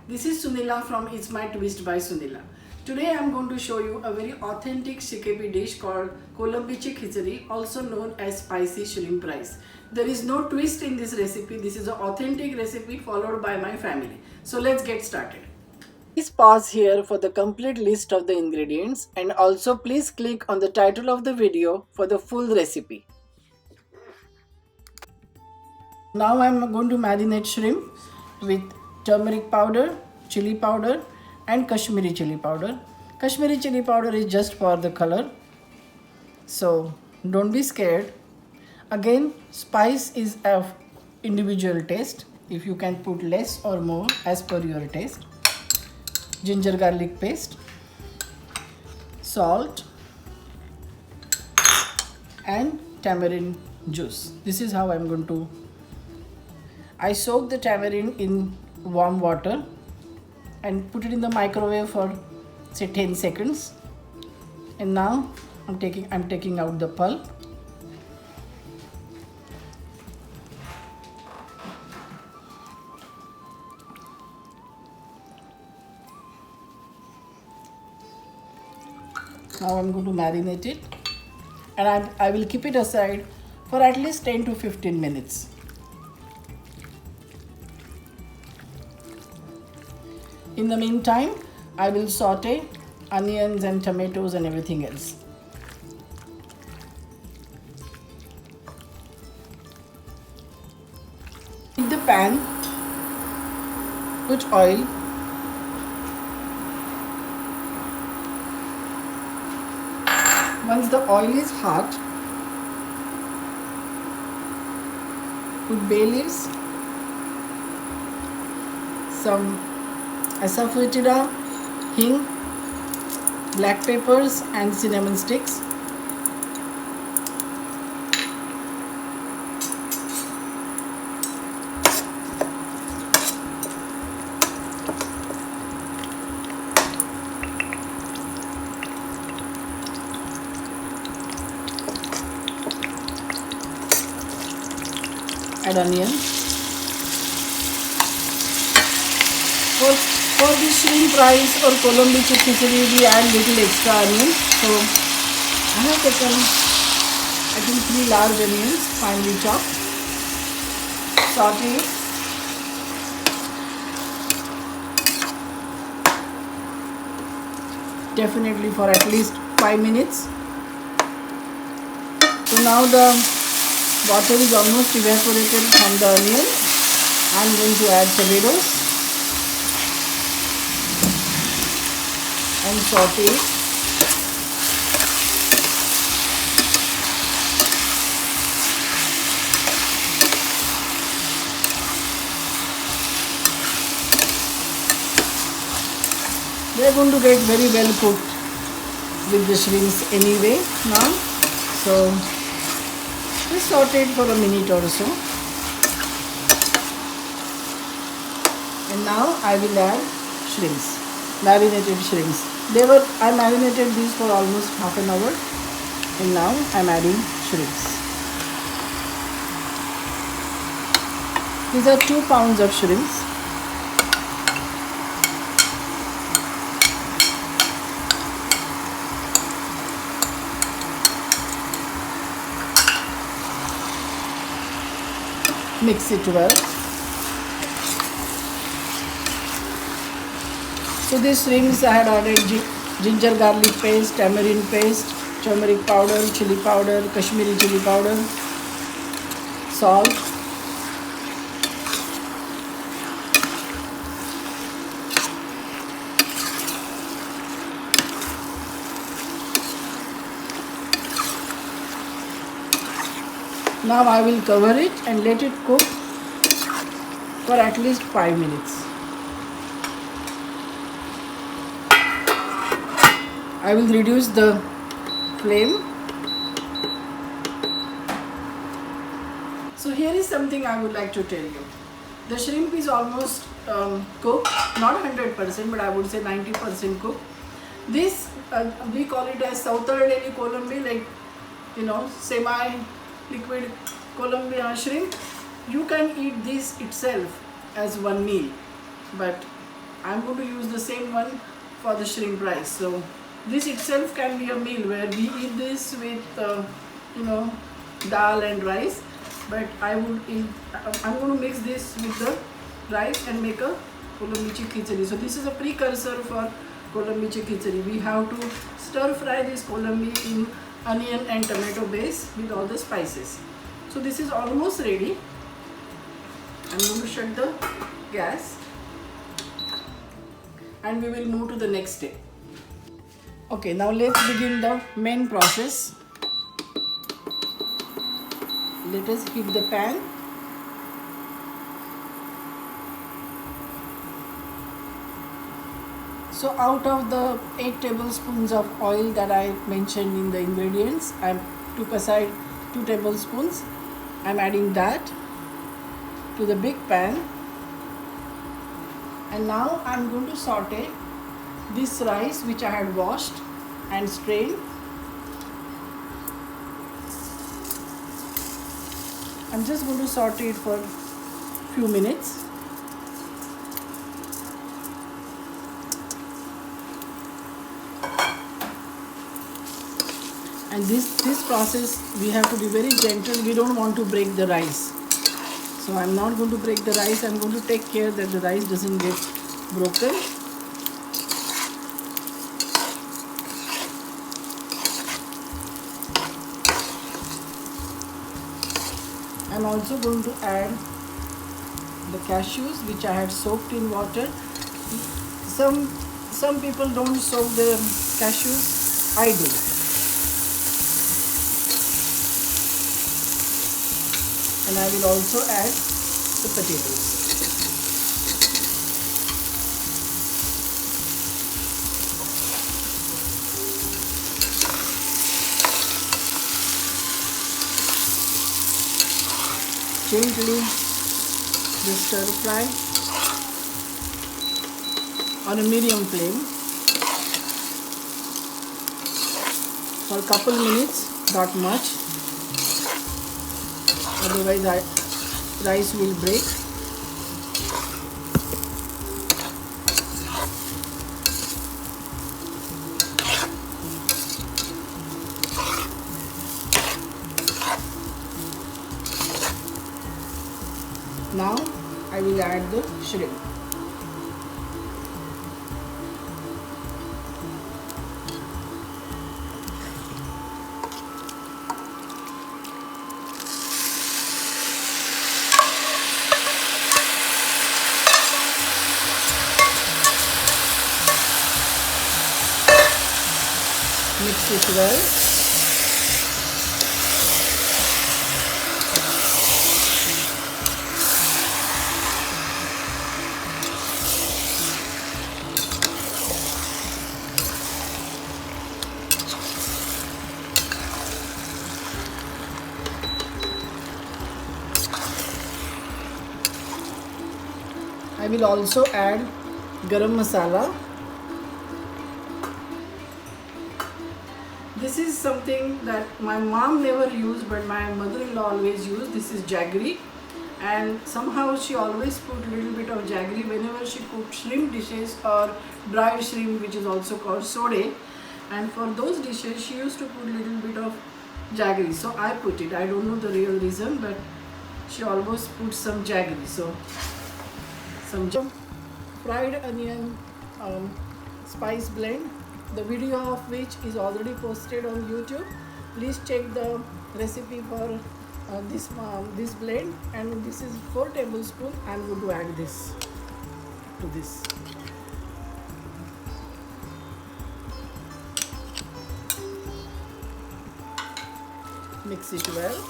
This is Sunila from It's My Twist by Sunila. Today I am going to show you a very authentic CKP dish called Colombiche Khichdi, also known as spicy shrimp rice. There is no twist in this recipe. This is an authentic recipe followed by my family. So let's get started. Please pause here for the complete list of the ingredients and also please click on the title of the video for the full recipe. Now I am going to marinate shrimp with turmeric powder, chili powder and Kashmiri chili powder. Kashmiri chili powder is just for the color, so don't be scared. Again, spice is of individual taste. If you can put less or more as per your taste. Ginger garlic paste, salt and tamarind juice. This is how I'm going to. I soak the tamarind in warm water and put it in the microwave for say 10 seconds. And now I'm taking out the pulp. Now I'm going to marinate it and I will keep it aside for at least 10 to 15 minutes. In the meantime, I will saute onions and tomatoes and everything else. In the pan, put oil. Once the oil is hot, put bay leaves, some asafoetida, hing, black peppers and cinnamon sticks. Add onion. For the shrimp rice or Colombiche khichdi, we add little extra onion. So I have taken, I think, 3 large onions, finely chopped. Saute it. Definitely for at least 5 minutes. So now the water is almost evaporated from the onion. I am going to add tomatoes and saute it. They are going to get very well cooked with the shrimps anyway now. So just saute it for a minute or so. And now I will add shrimps, marinated shrimps. I marinated these for almost half an hour. And now I'm adding shrimps. These are 2 pounds of shrimps. Mix it well. So these shrimps I had added ginger garlic paste, tamarind paste, turmeric powder, chili powder, Kashmiri chili powder, salt, now I will cover it and let it cook for at least 5 minutes. I will reduce the flame. So here is something I would like to tell you. The shrimp is almost cooked, not 100%, but I would say 90% cooked. This we call it as Sautardelli Colombi, like semi-liquid Colombian shrimp. You can eat this itself as one meal, but I'm going to use the same one for the shrimp rice. So this itself can be a meal where we eat this with dal and rice, but I'm going to mix this with the rice and make a Kolambichi khichdi. So this is a precursor for Kolambichi khichdi. We have to stir fry this kolambi in onion and tomato base with all the spices. So this is almost ready. I'm going to shut the gas and we will move to the next step. Okay, now let's begin the main process. Let us heat the pan. So out of the 8 tablespoons of oil that I mentioned in the ingredients, I took aside 2 tablespoons. I'm adding that to the big pan. And now I'm going to saute this rice which I had washed and strained. I'm just going to saute it for a few minutes. And this process we have to be very gentle. We don't want to break the rice. So I'm not going to break the rice. I'm going to take care that the rice doesn't get broken. I'm also going to add the cashews which I had soaked in water. Some people don't soak the cashews. I do. And I will also add the potatoes. Gently just stir fry on a medium flame for a couple minutes, not much. Otherwise rice will break. Now I will add the shrimp. Mix it well. I will also add garam masala. This is something that my mom never used but my mother-in-law always used. This is jaggery, and somehow she always put a little bit of jaggery whenever she cooked shrimp dishes or dried shrimp, which is also called sode. And for those dishes she used to put a little bit of jaggery. So I put it. I don't know the real reason, but she always put some jaggery. So some fried onion spice blend, the video of which is already posted on YouTube. Please check the recipe for this blend. And this is 4 tablespoons. I'm going to add this to this. Mix it well.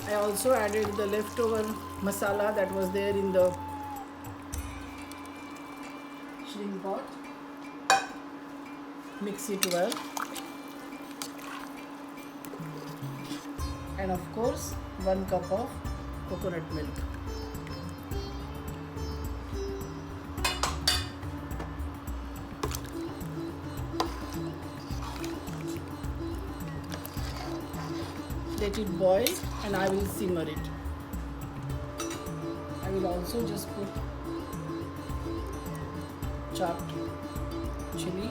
I also added the leftover masala that was there in the shrimp pot. Mix it well. And of course 1 cup of coconut milk. Let it boil and I will simmer it. I will also just put chopped chili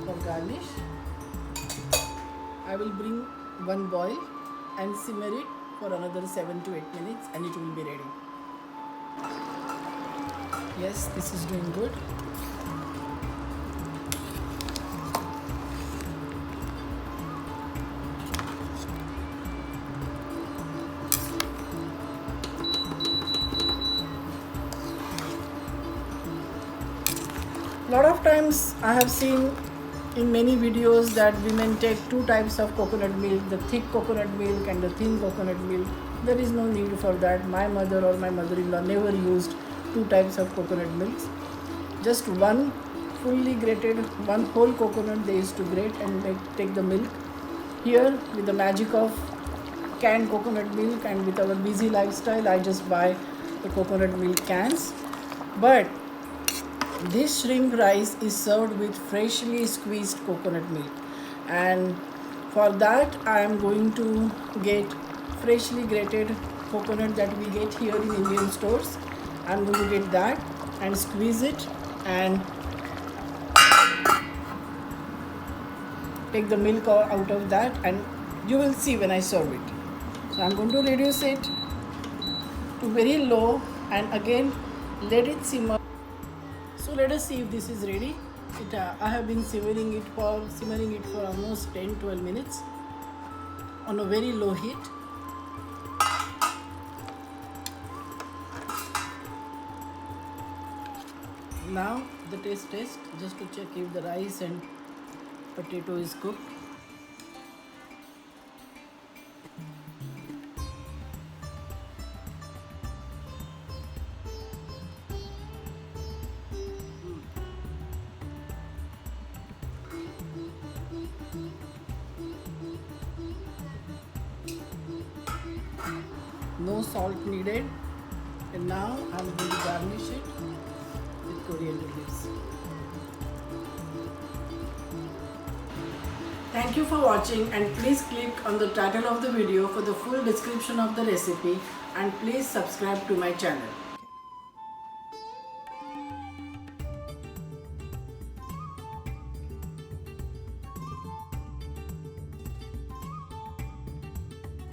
for garnish. I will bring one boil and simmer it for another 7 to 8 minutes and it will be ready. Yes, this is doing good. Lot of times I have seen in many videos that women take two types of coconut milk, the thick coconut milk and the thin coconut milk. There is no need for that. My mother or my mother-in-law never used two types of coconut milks. Just one fully grated, one whole coconut they used to grate and take the milk. Here, with the magic of canned coconut milk and with our busy lifestyle, I just buy the coconut milk cans. But this shrimp rice is served with freshly squeezed coconut milk, and for that I am going to get freshly grated coconut that we get here in Indian stores. I am going to get that and squeeze it and take the milk out of that, and you will see when I serve it. So I am going to reduce it to very low and again let it simmer. So let us see if this is ready. I have been simmering it for almost 10-12 minutes on a very low heat. Now the test just to check if the rice and potato is cooked. No salt needed, and now I'm going to garnish it with coriander leaves. Thank you for watching, and please click on the title of the video for the full description of the recipe, and please subscribe to my channel.